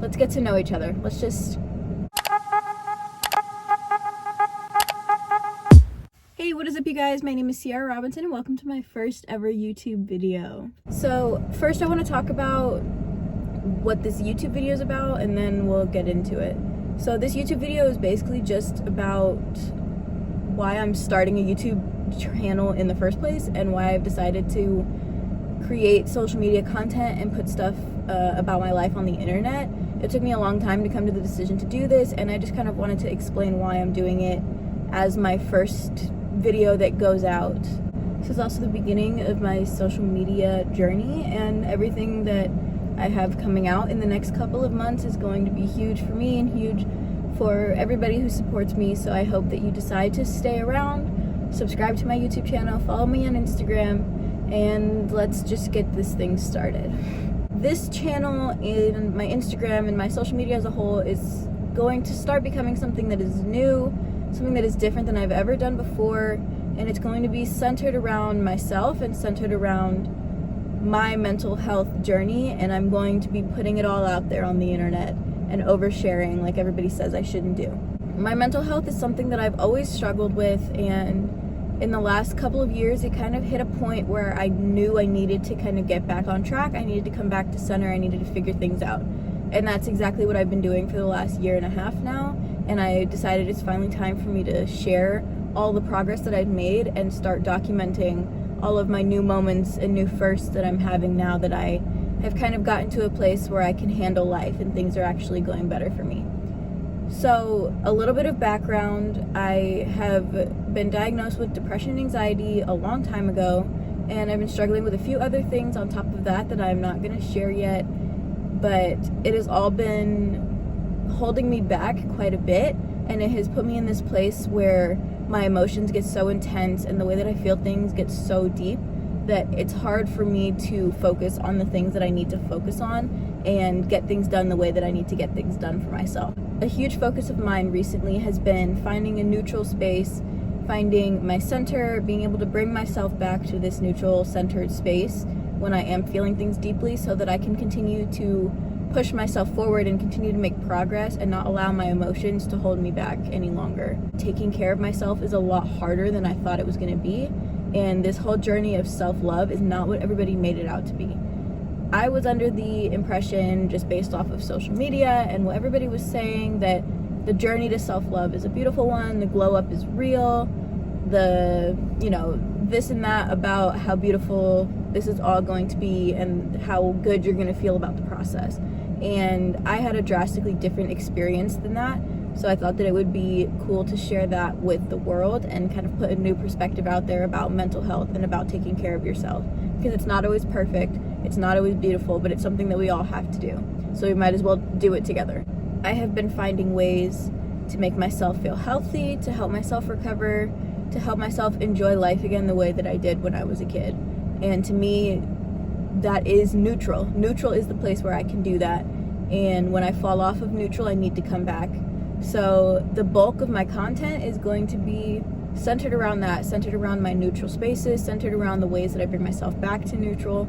let's get to know each other. Let's just... Hey, what is up, you guys? My name is Ciara Robinson, and welcome to my first ever YouTube video. So first I want to talk about what this YouTube video is about, and then we'll get into it. So this YouTube video is basically just about why I'm starting a YouTube channel in the first place, and why I've decided to create social media content and put stuff about my life on the internet. It took me a long time to come to the decision to do this, and I just kind of wanted to explain why I'm doing it as my first video that goes out. This is also the beginning of my social media journey, and everything that I have coming out in the next couple of months is going to be huge for me and huge for everybody who supports me. So I hope that you decide to stay around, subscribe to my YouTube channel, follow me on Instagram, and let's just get this thing started. This channel and my Instagram and my social media as a whole is going to start becoming something that is new, something that is different than I've ever done before, and it's going to be centered around myself and centered around my mental health journey, and I'm going to be putting it all out there on the internet and oversharing like everybody says I shouldn't do. My mental health is something that I've always struggled with, and in the last couple of years it kind of hit a point where I knew I needed to kind of get back on track. I needed to come back to center. I needed to figure things out, and that's exactly what I've been doing for the last year and a half now. And I decided it's finally time for me to share all the progress that I've made and start documenting all of my new moments and new firsts that I'm having now that I have kind of gotten to a place where I can handle life and things are actually going better for me. So a little bit of background: I have been diagnosed with depression and anxiety a long time ago, and I've been struggling with a few other things on top of that that I'm not going to share yet, but it has all been holding me back quite a bit, and it has put me in this place where my emotions get so intense and the way that I feel things gets so deep that it's hard for me to focus on the things that I need to focus on and get things done the way that I need to get things done for myself. A huge focus of mine recently has been finding a neutral space, finding my center, being able to bring myself back to this neutral centered space when I am feeling things deeply, so that I can continue to push myself forward and continue to make progress and not allow my emotions to hold me back any longer. Taking care of myself is a lot harder than I thought it was going to be, and this whole journey of self-love is not what everybody made it out to be. I was under the impression, just based off of social media and what everybody was saying, that the journey to self-love is a beautiful one, the glow up is real, the, this and that about how beautiful this is all going to be and how good you're going to feel about the process. And I had a drastically different experience than that, so I thought that it would be cool to share that with the world and kind of put a new perspective out there about mental health and about taking care of yourself, because it's not always perfect, it's not always beautiful, but it's something that we all have to do, so we might as well do it together. I have been finding ways to make myself feel healthy, to help myself recover, to help myself enjoy life again the way that I did when I was a kid. And to me, that is neutral. Neutral is the place where I can do that. And when I fall off of neutral, I need to come back. So the bulk of my content is going to be centered around that, centered around my neutral spaces, centered around the ways that I bring myself back to neutral,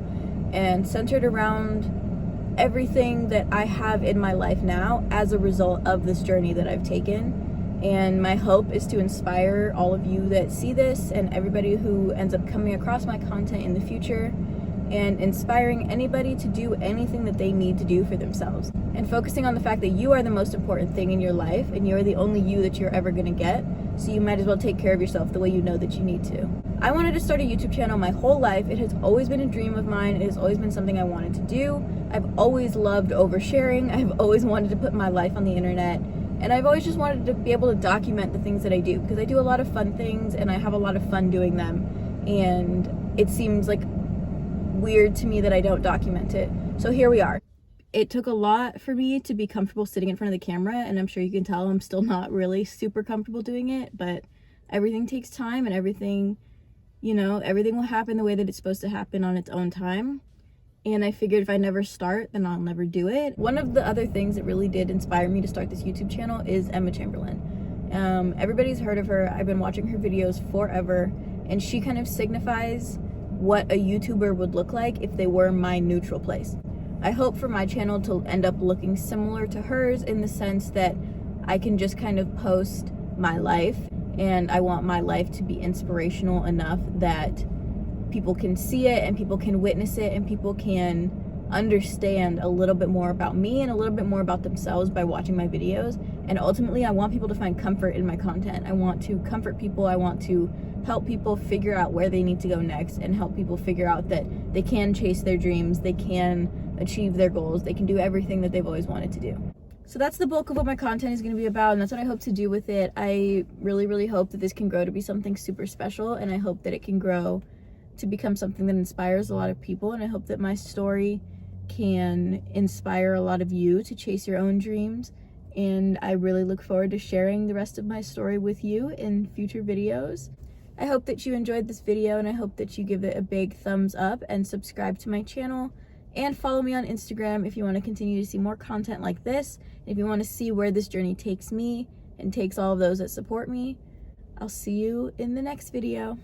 and centered around everything that I have in my life now as a result of this journey that I've taken. And my hope is to inspire all of you that see this and everybody who ends up coming across my content in the future, and inspiring anybody to do anything that they need to do for themselves, and focusing on the fact that you are the most important thing in your life and you're the only you that you're ever going to get, so you might as well take care of yourself the way you know that you need to. I wanted to start a YouTube channel my whole life. It has always been a dream of mine. It has always been something I wanted to do. I've always loved oversharing. I've always wanted to put my life on the internet, and I've always just wanted to be able to document the things that I do, because I do a lot of fun things and I have a lot of fun doing them, and it seems like weird to me that I don't document it. So here we are. It took a lot for me to be comfortable sitting in front of the camera, and I'm sure you can tell I'm still not really super comfortable doing it, but everything takes time, and everything will happen the way that it's supposed to happen on its own time. And I figured if I never start, then I'll never do it. One of the other things that really did inspire me to start this YouTube channel is Emma Chamberlain. Everybody's heard of her. I've been watching her videos forever, and she kind of signifies what a YouTuber would look like if they were my neutral place. I hope for my channel to end up looking similar to hers, in the sense that I can just kind of post my life, and I want my life to be inspirational enough that people can see it and people can witness it and people can understand a little bit more about me and a little bit more about themselves by watching my videos. And ultimately, I want people to find comfort in my content. I want to comfort people. I want to help people figure out where they need to go next, and help people figure out that they can chase their dreams, they can achieve their goals, they can do everything that they've always wanted to do. So that's the bulk of what my content is going to be about, and that's what I hope to do with it. I really, really hope that this can grow to be something super special, and I hope that it can grow to become something that inspires a lot of people, and I hope that my story can inspire a lot of you to chase your own dreams. And I really look forward to sharing the rest of my story with you in future videos. I hope that you enjoyed this video, and I hope that you give it a big thumbs up and subscribe to my channel, and follow me on Instagram if you want to continue to see more content like this. If you want to see where this journey takes me and takes all of those that support me, I'll see you in the next video.